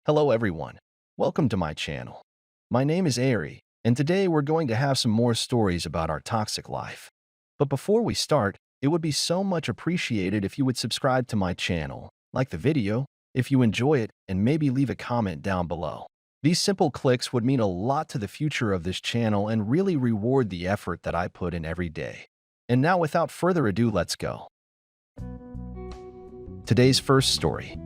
Hello everyone, welcome to my channel. My name is Ari, and today we're going to have some more stories about our toxic life. But before we start, it would be so much appreciated if you would subscribe to my channel, like the video, if you enjoy it, and maybe leave a comment down below. These simple clicks would mean a lot to the future of this channel and really reward the effort that I put in every day. And now without further ado, let's go. Today's first story.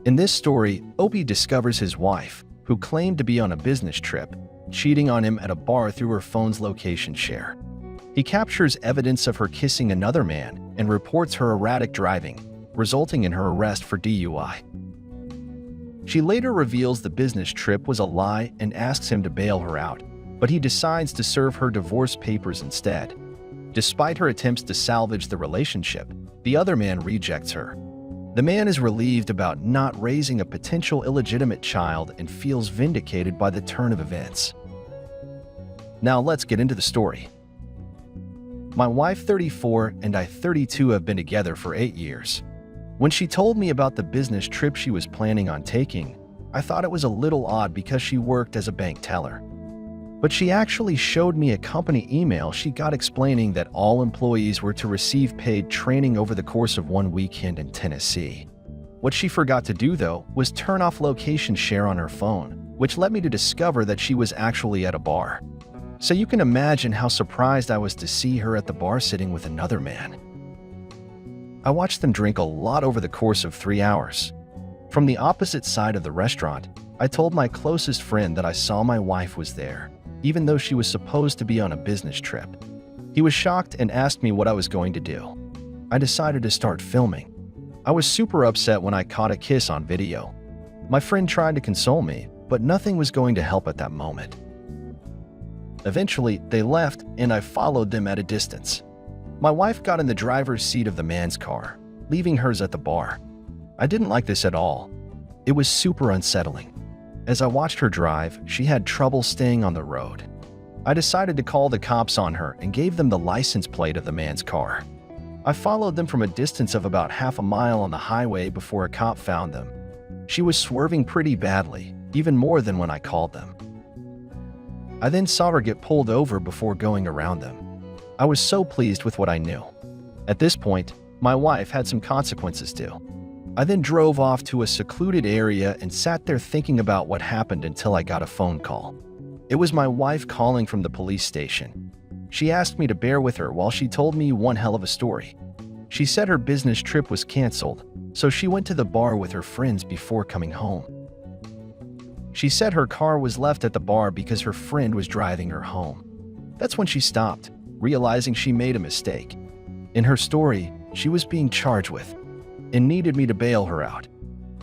In this story, Opie discovers his wife, who claimed to be on a business trip, cheating on him at a bar through her phone's location share. He captures evidence of her kissing another man and reports her erratic driving, resulting in her arrest for DUI. She later reveals the business trip was a lie and asks him to bail her out, but he decides to serve her divorce papers instead. Despite her attempts to salvage the relationship, the other man rejects her. The man is relieved about not raising a potential illegitimate child and feels vindicated by the turn of events. Now let's get into the story. My wife, 34, and I, 32, have been together for 8 years. When she told me about the business trip she was planning on taking, I thought it was a little odd because she worked as a bank teller. But she actually showed me a company email she got explaining that all employees were to receive paid training over the course of one weekend in Tennessee. What she forgot to do, though, was turn off location share on her phone, which led me to discover that she was actually at a bar. So you can imagine how surprised I was to see her at the bar sitting with another man. I watched them drink a lot over the course of 3 hours. From the opposite side of the restaurant, I told my closest friend that I saw my wife was there, even though she was supposed to be on a business trip. He was shocked and asked me what I was going to do. I decided to start filming. I was super upset when I caught a kiss on video. My friend tried to console me, but nothing was going to help at that moment. Eventually, they left and I followed them at a distance. My wife got in the driver's seat of the man's car, leaving hers at the bar. I didn't like this at all. It was super unsettling. As I watched her drive, she had trouble staying on the road. I decided to call the cops on her and gave them the license plate of the man's car. I followed them from a distance of about half a mile on the highway before a cop found them. She was swerving pretty badly, even more than when I called them. I then saw her get pulled over before going around them. I was so pleased with what I knew. At this point, my wife had some consequences too. I then drove off to a secluded area and sat there thinking about what happened until I got a phone call. It was my wife calling from the police station. She asked me to bear with her while she told me one hell of a story. She said her business trip was canceled, so she went to the bar with her friends before coming home. She said her car was left at the bar because her friend was driving her home. That's when she stopped, realizing she made a mistake. In her story, she was being charged with and needed me to bail her out.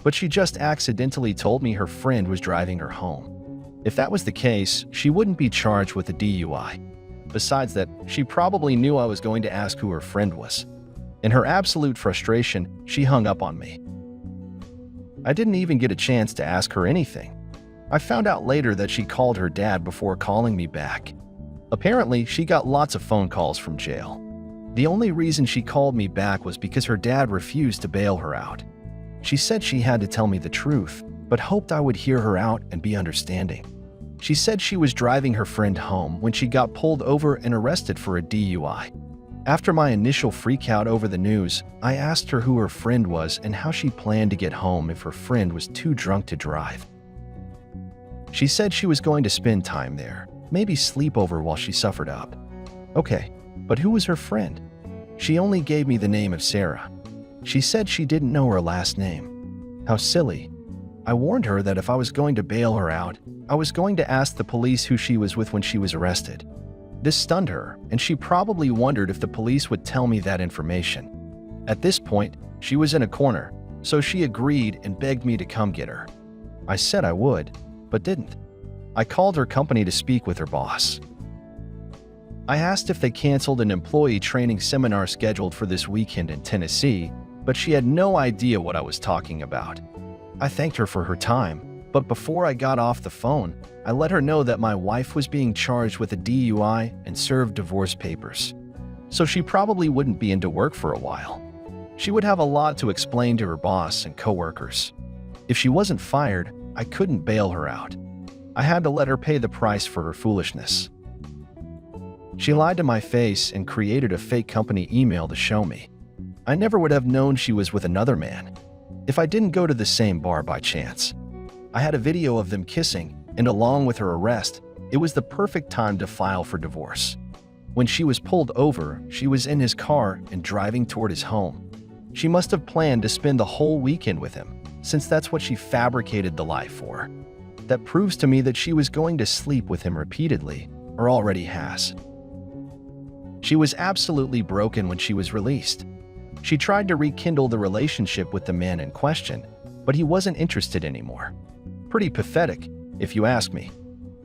But she just accidentally told me her friend was driving her home. If that was the case, she wouldn't be charged with a DUI. Besides that, she probably knew I was going to ask who her friend was. In her absolute frustration, she hung up on me. I didn't even get a chance to ask her anything. I found out later that she called her dad before calling me back. Apparently, she got lots of phone calls from jail. The only reason she called me back was because her dad refused to bail her out. She said she had to tell me the truth, but hoped I would hear her out and be understanding. She said she was driving her friend home when she got pulled over and arrested for a DUI. After my initial freakout over the news, I asked her who her friend was and how she planned to get home if her friend was too drunk to drive. She said she was going to spend time there, maybe sleep over while she suffered up. Okay, but who was her friend? She only gave me the name of Sarah. She said she didn't know her last name. How silly. I warned her that if I was going to bail her out, I was going to ask the police who she was with when she was arrested. This stunned her, and she probably wondered if the police would tell me that information. At this point, she was in a corner, so she agreed and begged me to come get her. I said I would, but didn't. I called her company to speak with her boss. I asked if they canceled an employee training seminar scheduled for this weekend in Tennessee, but she had no idea what I was talking about. I thanked her for her time, but before I got off the phone, I let her know that my wife was being charged with a DUI and served divorce papers. So she probably wouldn't be into work for a while. She would have a lot to explain to her boss and coworkers. If she wasn't fired, I couldn't bail her out. I had to let her pay the price for her foolishness. She lied to my face and created a fake company email to show me. I never would have known she was with another man if I didn't go to the same bar by chance. I had a video of them kissing, and along with her arrest, it was the perfect time to file for divorce. When she was pulled over, she was in his car and driving toward his home. She must have planned to spend the whole weekend with him, since that's what she fabricated the lie for. That proves to me that she was going to sleep with him repeatedly, or already has. She was absolutely broken when she was released. She tried to rekindle the relationship with the man in question, but he wasn't interested anymore. Pretty pathetic, if you ask me.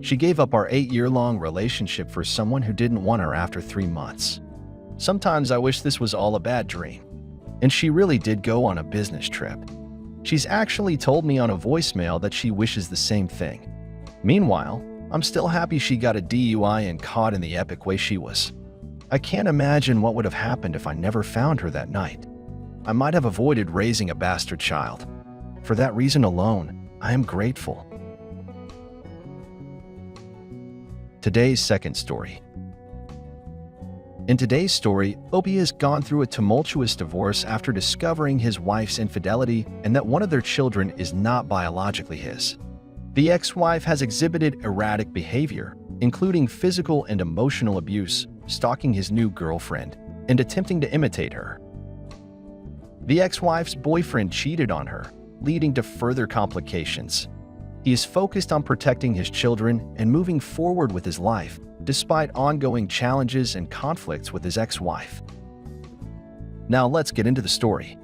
She gave up our 8-year-long relationship for someone who didn't want her after 3 months. Sometimes I wish this was all a bad dream. And she really did go on a business trip. She's actually told me on a voicemail that she wishes the same thing. Meanwhile, I'm still happy she got a DUI and caught in the epic way she was. I can't imagine what would have happened if I never found her that night. I might have avoided raising a bastard child. For that reason alone, I am grateful. Today's second story. In today's story, Opie has gone through a tumultuous divorce after discovering his wife's infidelity and that one of their children is not biologically his. The ex-wife has exhibited erratic behavior, including physical and emotional abuse, stalking his new girlfriend, and attempting to imitate her. The ex-wife's boyfriend cheated on her, leading to further complications. He is focused on protecting his children and moving forward with his life, despite ongoing challenges and conflicts with his ex-wife. Now let's get into the story.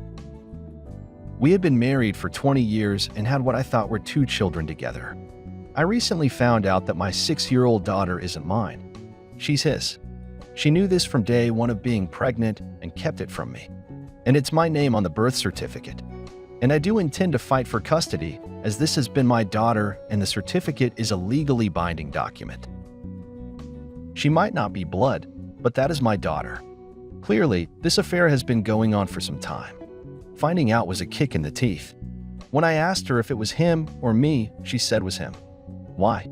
We had been married for 20 years and had what I thought were 2 children together. I recently found out that my 6-year-old daughter isn't mine. She's his. She knew this from day one of being pregnant and kept it from me. And it's my name on the birth certificate. And I do intend to fight for custody, as this has been my daughter and the certificate is a legally binding document. She might not be blood, but that is my daughter. Clearly, this affair has been going on for some time. Finding out was a kick in the teeth. When I asked her if it was him or me, she said it was him. Why?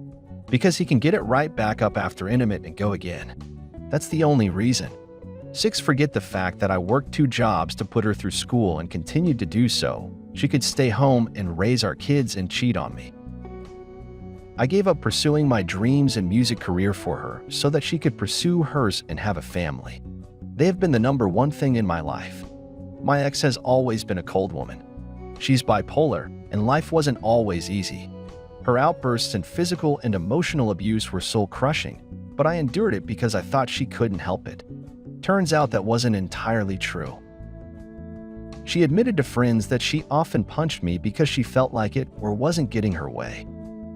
Because he can get it right back up after intimate and go again. That's the only reason. 6, forget the fact that I worked 2 jobs to put her through school and continued to do so. She could stay home and raise our kids and cheat on me. I gave up pursuing my dreams and music career for her so that she could pursue hers and have a family. They have been the #1 thing in my life. My ex has always been a cold woman. She's bipolar, and life wasn't always easy. Her outbursts and physical and emotional abuse were soul-crushing, but I endured it because I thought she couldn't help it. Turns out that wasn't entirely true. She admitted to friends that she often punched me because she felt like it or wasn't getting her way.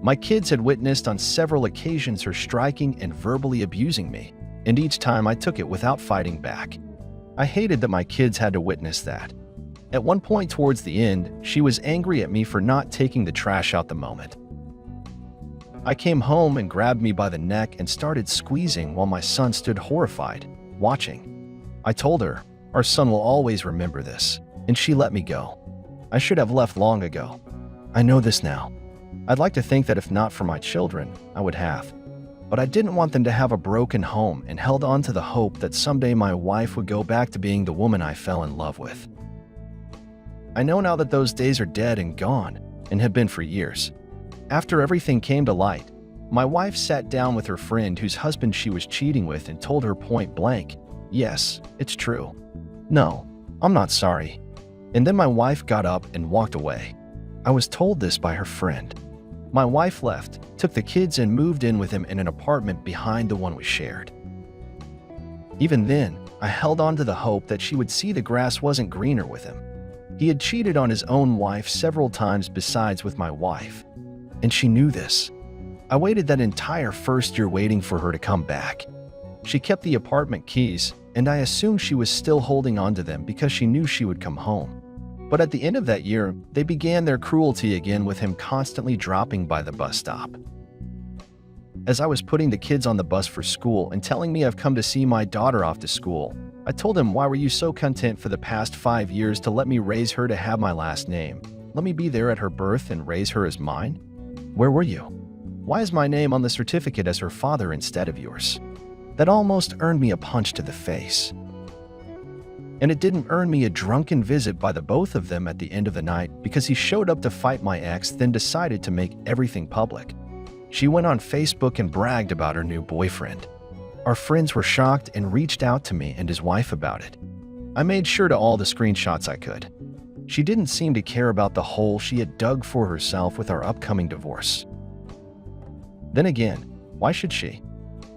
My kids had witnessed on several occasions her striking and verbally abusing me, and each time I took it without fighting back. I hated that my kids had to witness that. At one point towards the end, she was angry at me for not taking the trash out the moment. I came home and grabbed me by the neck and started squeezing while my son stood horrified, watching. I told her, "Our son will always remember this," and she let me go. I should have left long ago. I know this now. I'd like to think that if not for my children, I would have. But I didn't want them to have a broken home and held on to the hope that someday my wife would go back to being the woman I fell in love with. I know now that those days are dead and gone, and have been for years. After everything came to light, my wife sat down with her friend whose husband she was cheating with and told her point blank, "Yes, it's true. No, I'm not sorry." And then my wife got up and walked away. I was told this by her friend. My wife left, took the kids and moved in with him in an apartment behind the one we shared. Even then, I held on to the hope that she would see the grass wasn't greener with him. He had cheated on his own wife several times besides with my wife. And she knew this. I waited that entire first year waiting for her to come back. She kept the apartment keys, and I assumed she was still holding on to them because she knew she would come home. But at the end of that year, they began their cruelty again with him constantly dropping by the bus stop. As I was putting the kids on the bus for school and telling me I've come to see my daughter off to school, I told him, "Why were you so content for the past 5 years to let me raise her to have my last name? let me be there at her birth and raise her as mine? Where were you? Why is my name on the certificate as her father instead of yours? That almost earned me a punch to the face. And it didn't earn me a drunken visit by the both of them at the end of the night because he showed up to fight my ex, then decided to make everything public. She went on Facebook and bragged about her new boyfriend. Our friends were shocked and reached out to me and his wife about it. I made sure to all the screenshots I could. She didn't seem to care about the hole she had dug for herself with our upcoming divorce. Then again, why should she?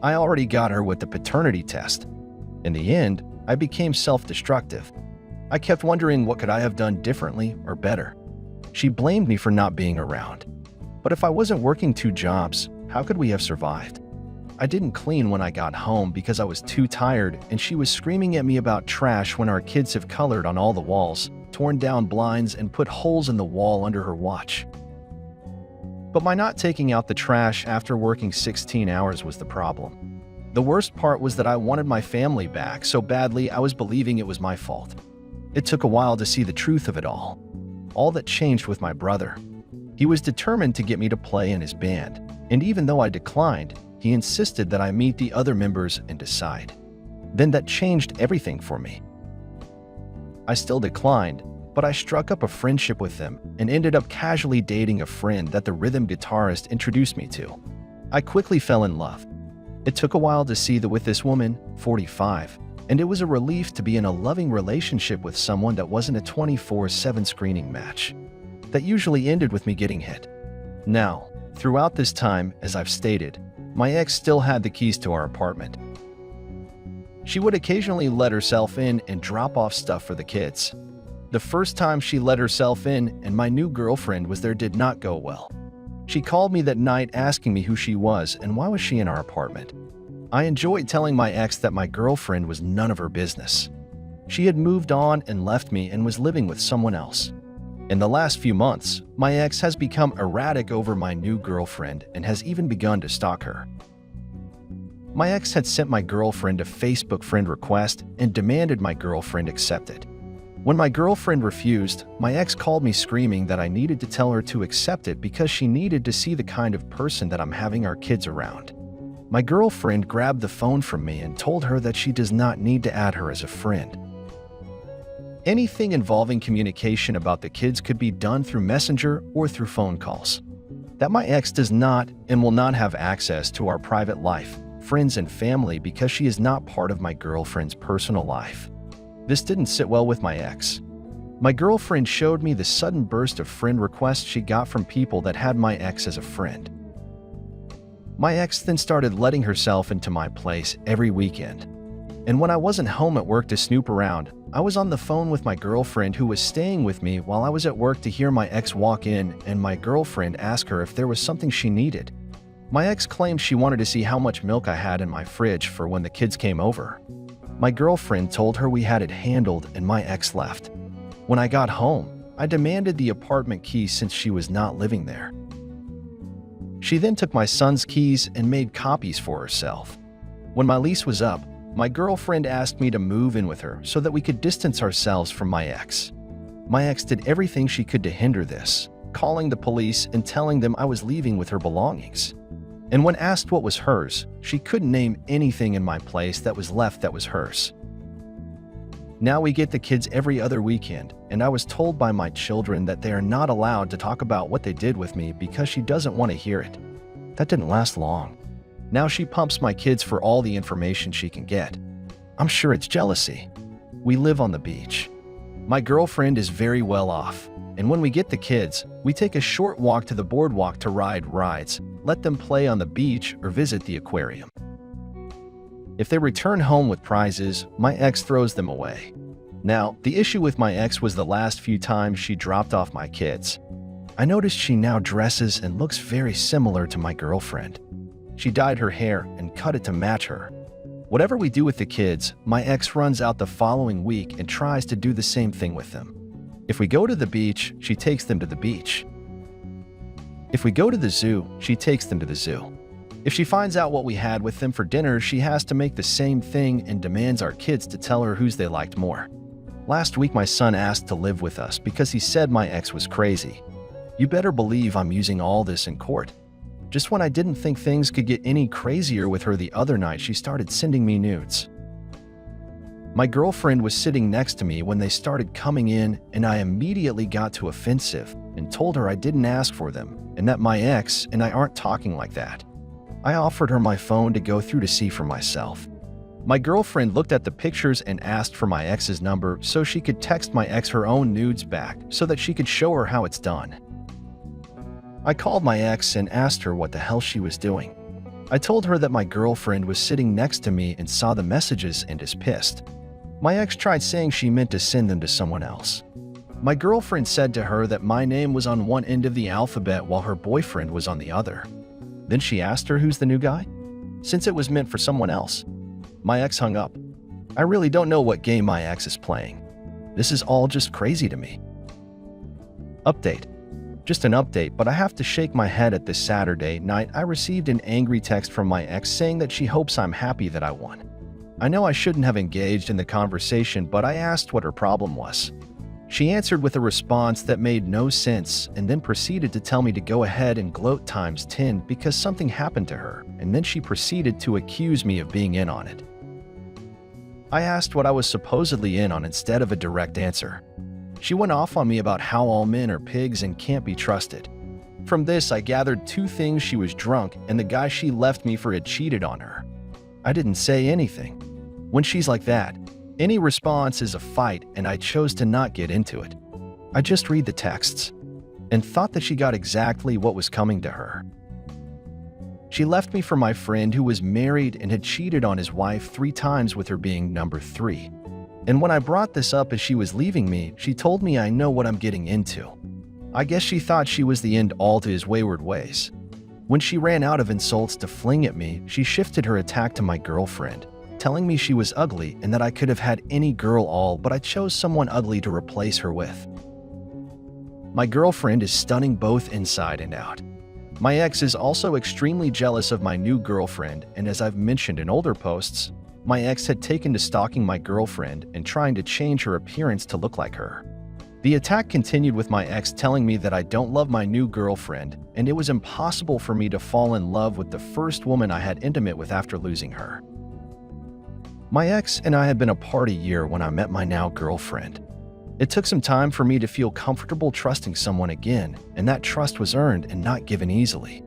I already got her with the paternity test. In the end, I became self-destructive. I kept wondering what could I have done differently or better. She blamed me for not being around. But if I wasn't working 2 jobs, how could we have survived? I didn't clean when I got home because I was too tired, and she was screaming at me about trash when our kids have colored on all the walls, torn down blinds, and put holes in the wall under her watch. But my not taking out the trash after working 16 hours was the problem. The worst part was that I wanted my family back so badly I was believing it was my fault. It took a while to see the truth of it all. All that changed with my brother. He was determined to get me to play in his band, and even though I declined, he insisted that I meet the other members and decide. Then that changed everything for me. I still declined, but I struck up a friendship with him and ended up casually dating a friend that the rhythm guitarist introduced me to. I quickly fell in love. It took a while to see that with this woman, 45, and it was a relief to be in a loving relationship with someone that wasn't a 24/7 screening match. That usually ended with me getting hit. Now, throughout this time, as I've stated, my ex still had the keys to our apartment. She would occasionally let herself in and drop off stuff for the kids. The first time she let herself in and my new girlfriend was there did not go well. She called me that night asking me who she was and why was she in our apartment. I enjoyed telling my ex that my girlfriend was none of her business. She had moved on and left me and was living with someone else. In the last few months, my ex has become erratic over my new girlfriend and has even begun to stalk her. My ex had sent my girlfriend a Facebook friend request and demanded my girlfriend accept it. When my girlfriend refused, my ex called me screaming that I needed to tell her to accept it because she needed to see the kind of person that I'm having our kids around. My girlfriend grabbed the phone from me and told her that she does not need to add her as a friend. Anything involving communication about the kids could be done through Messenger or through phone calls. That my ex does not and will not have access to our private life, friends, and family because she is not part of my girlfriend's personal life. This didn't sit well with my ex. My girlfriend showed me the sudden burst of friend requests she got from people that had my ex as a friend. My ex then started letting herself into my place every weekend. And when I wasn't home at work to snoop around, I was on the phone with my girlfriend who was staying with me while I was at work to hear my ex walk in and my girlfriend ask her if there was something she needed. My ex claimed she wanted to see how much milk I had in my fridge for when the kids came over. My girlfriend told her we had it handled and my ex left. When I got home, I demanded the apartment key since she was not living there. She then took my son's keys and made copies for herself. When my lease was up, my girlfriend asked me to move in with her so that we could distance ourselves from my ex. My ex did everything she could to hinder this, calling the police and telling them I was leaving with her belongings. And when asked what was hers, she couldn't name anything in my place that was left that was hers. Now we get the kids every other weekend, and I was told by my children that they are not allowed to talk about what they did with me because she doesn't want to hear it. That didn't last long. Now she pumps my kids for all the information she can get. I'm sure it's jealousy. We live on the beach. My girlfriend is very well off, and when we get the kids, we take a short walk to the boardwalk to ride rides, let them play on the beach or visit the aquarium. If they return home with prizes, my ex throws them away. Now, the issue with my ex was the last few times she dropped off my kids. I noticed she now dresses and looks very similar to my girlfriend. She dyed her hair and cut it to match her. Whatever we do with the kids, my ex runs out the following week and tries to do the same thing with them. If we go to the beach, she takes them to the beach. If we go to the zoo, she takes them to the zoo. If she finds out what we had with them for dinner, she has to make the same thing and demands our kids to tell her whose they liked more. Last week my son asked to live with us because he said my ex was crazy. You better believe I'm using all this in court. Just when I didn't think things could get any crazier with her the other night, she started sending me nudes. My girlfriend was sitting next to me when they started coming in, and I immediately got too offensive and told her I didn't ask for them and that my ex and I aren't talking like that. I offered her my phone to go through to see for myself. My girlfriend looked at the pictures and asked for my ex's number so she could text my ex her own nudes back so that she could show her how it's done. I called my ex and asked her what the hell she was doing. I told her that my girlfriend was sitting next to me and saw the messages and is pissed. My ex tried saying she meant to send them to someone else. My girlfriend said to her that my name was on one end of the alphabet while her boyfriend was on the other. Then she asked her who's the new guy, since it was meant for someone else. My ex hung up. I really don't know what game my ex is playing. This is all just crazy to me. Update. Just an update, but I have to shake my head at this Saturday night. I received an angry text from my ex saying that she hopes I'm happy that I won. I know I shouldn't have engaged in the conversation, but I asked what her problem was. She answered with a response that made no sense and then proceeded to tell me to go ahead and gloat times 10 because something happened to her, and then she proceeded to accuse me of being in on it. I asked what I was supposedly in on instead of a direct answer. She went off on me about how all men are pigs and can't be trusted. From this, I gathered two things: she was drunk and the guy she left me for had cheated on her. I didn't say anything. When she's like that, any response is a fight, and I chose to not get into it. I just read the texts and thought that she got exactly what was coming to her. She left me for my friend who was married and had cheated on his wife 3 times, with her being number 3. And when I brought this up as she was leaving me, she told me I know what I'm getting into. I guess she thought she was the end all to his wayward ways. When she ran out of insults to fling at me, she shifted her attack to my girlfriend, telling me she was ugly and that I could have had any girl but I chose someone ugly to replace her with. My girlfriend is stunning both inside and out. My ex is also extremely jealous of my new girlfriend, and as I've mentioned in older posts, my ex had taken to stalking my girlfriend and trying to change her appearance to look like her. The attack continued with my ex telling me that I don't love my new girlfriend, and it was impossible for me to fall in love with the first woman I had intimate with after losing her. My ex and I had been apart a year when I met my now girlfriend. It took some time for me to feel comfortable trusting someone again, and that trust was earned and not given easily.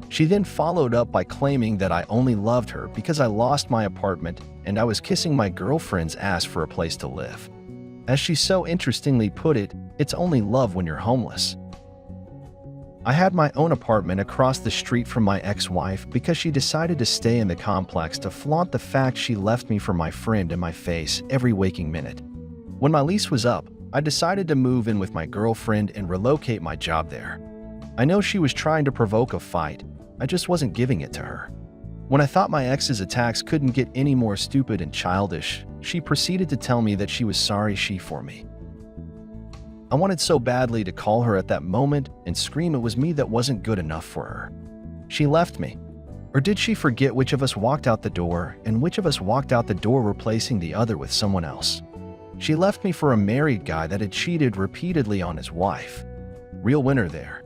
She then followed up by claiming that I only loved her because I lost my apartment and I was kissing my girlfriend's ass for a place to live. As she so interestingly put it, it's only love when you're homeless. I had my own apartment across the street from my ex-wife because she decided to stay in the complex to flaunt the fact she left me for my friend in my face every waking minute. When my lease was up, I decided to move in with my girlfriend and relocate my job there. I know she was trying to provoke a fight, I just wasn't giving it to her. When I thought my ex's attacks couldn't get any more stupid and childish, she proceeded to tell me that she was sorry for me. I wanted so badly to call her at that moment and scream it was me that wasn't good enough for her. She left me. Or did she forget which of us walked out the door and which of us walked out the door replacing the other with someone else? She left me for a married guy that had cheated repeatedly on his wife. Real winner there.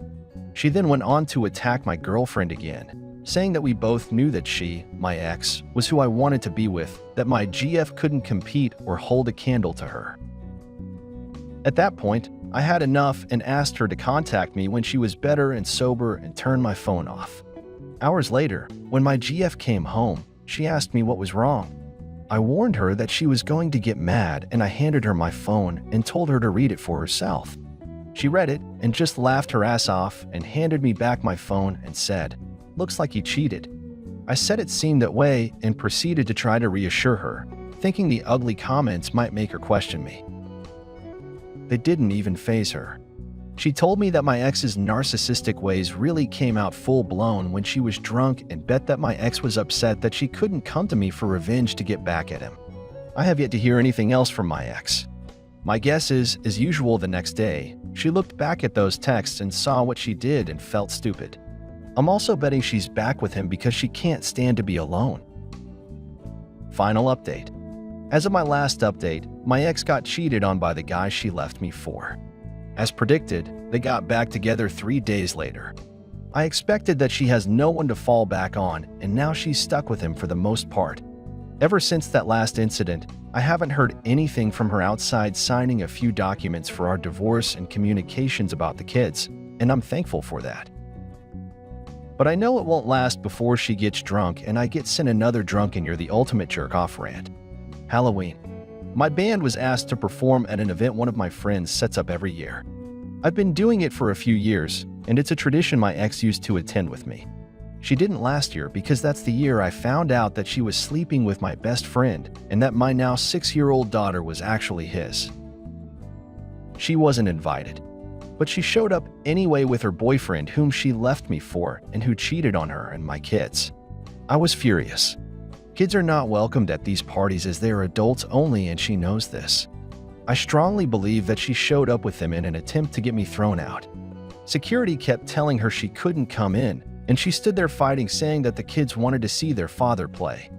She then went on to attack my girlfriend again, saying that we both knew that she, my ex, was who I wanted to be with, that my GF couldn't compete or hold a candle to her. At that point, I had enough and asked her to contact me when she was better and sober and turned my phone off. Hours later, when my GF came home, she asked me what was wrong. I warned her that she was going to get mad, and I handed her my phone and told her to read it for herself. She read it and just laughed her ass off and handed me back my phone and said, "Looks like he cheated." I said it seemed that way and proceeded to try to reassure her, thinking the ugly comments might make her question me. They didn't even faze her. She told me that my ex's narcissistic ways really came out full-blown when she was drunk and bet that my ex was upset that she couldn't come to me for revenge to get back at him. I have yet to hear anything else from my ex. My guess is, as usual the next day, she looked back at those texts and saw what she did and felt stupid. I'm also betting she's back with him because she can't stand to be alone. Final update. As of my last update, My ex got cheated on by the guy she left me for. As predicted, they got back together 3 days later. I expected that she has no one to fall back on, and now she's stuck with him for the most part. Ever since that last incident, I haven't heard anything from her outside signing a few documents for our divorce and communications about the kids, and I'm thankful for that. But I know it won't last before she gets drunk and I get sent another drunk and you're the ultimate jerk-off rant. Halloween. My band was asked to perform at an event one of my friends sets up every year. I've been doing it for a few years, and it's a tradition my ex used to attend with me. She didn't last year because that's the year I found out that she was sleeping with my best friend and that my now 6-year-old daughter was actually his. She wasn't invited, but she showed up anyway with her boyfriend whom she left me for and who cheated on her and my kids. I was furious. Kids are not welcomed at these parties as they are adults only, and she knows this. I strongly believe that she showed up with him in an attempt to get me thrown out. Security kept telling her she couldn't come in, and she stood there fighting, saying that the kids wanted to see their father play.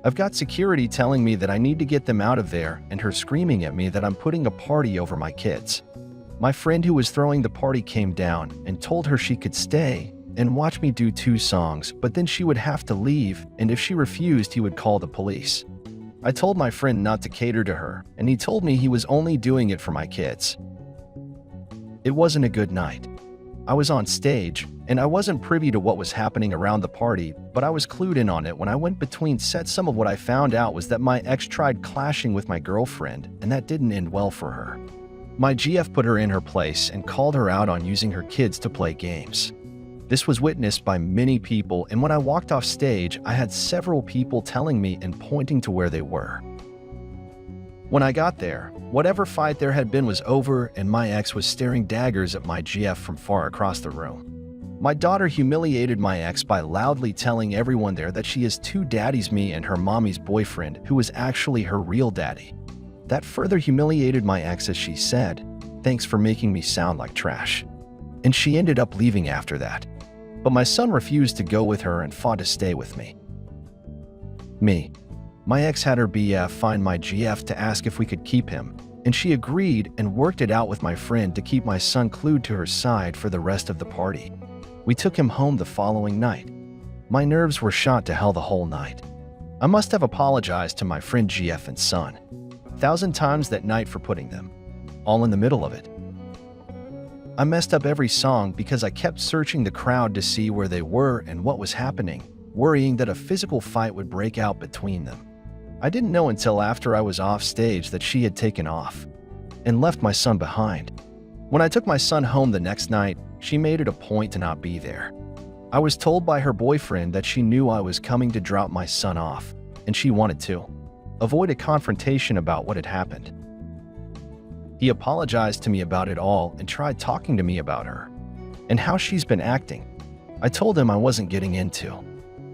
I've got security telling me that I need to get them out of there, and her screaming at me that I'm putting a party over my kids. My friend who was throwing the party came down and told her she could stay and watch me do 2 songs, but then she would have to leave, and if she refused, he would call the police. I told my friend not to cater to her, and he told me he was only doing it for my kids. It wasn't a good night. I was on stage, and I wasn't privy to what was happening around the party, but I was clued in on it when I went between sets. Some of what I found out was that my ex tried clashing with my girlfriend, and that didn't end well for her. My GF put her in her place and called her out on using her kids to play games. This was witnessed by many people, and when I walked off stage, I had several people telling me and pointing to where they were. When I got there, whatever fight there had been was over, and my ex was staring daggers at my GF from far across the room. My daughter humiliated my ex by loudly telling everyone there that she has 2 daddies, me and her mommy's boyfriend, who was actually her real daddy. That further humiliated my ex as she said, "Thanks for making me sound like trash." And she ended up leaving after that. But my son refused to go with her and fought to stay with me. My ex had her BF find my GF to ask if we could keep him, and she agreed and worked it out with my friend to keep my son glued to her side for the rest of the party. We took him home the following night. My nerves were shot to hell the whole night. I must have apologized to my friend GF and son 1,000 times that night for putting them all in the middle of it. I messed up every song because I kept searching the crowd to see where they were and what was happening, worrying that a physical fight would break out between them. I didn't know until after I was off stage that she had taken off and left my son behind. When I took my son home the next night, she made it a point to not be there. I was told by her boyfriend that she knew I was coming to drop my son off, and she wanted to avoid a confrontation about what had happened. He apologized to me about it all and tried talking to me about her and how she's been acting. I told him I wasn't getting into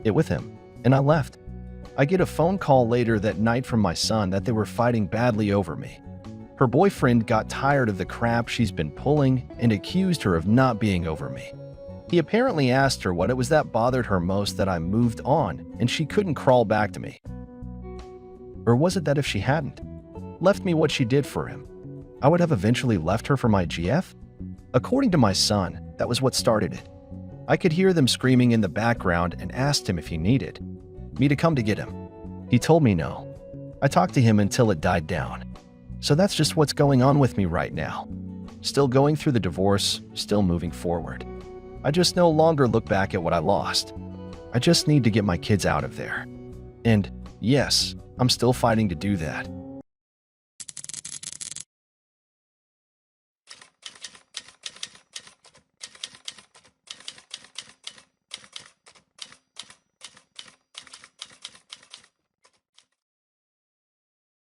it with him, and I left. I get a phone call later that night from my son that they were fighting badly over me. Her boyfriend got tired of the crap she's been pulling and accused her of not being over me. He apparently asked her what it was that bothered her most that I moved on and she couldn't crawl back to me. Or was it that if she hadn't left me what she did for him, I would have eventually left her for my GF? According to my son, that was what started it. I could hear them screaming in the background and asked him if he needed me to come to get him. He told me no. I talked to him until it died down. So that's just what's going on with me right now. Still going through the divorce, still moving forward. I just no longer look back at what I lost. I just need to get my kids out of there. And yes, I'm still fighting to do that.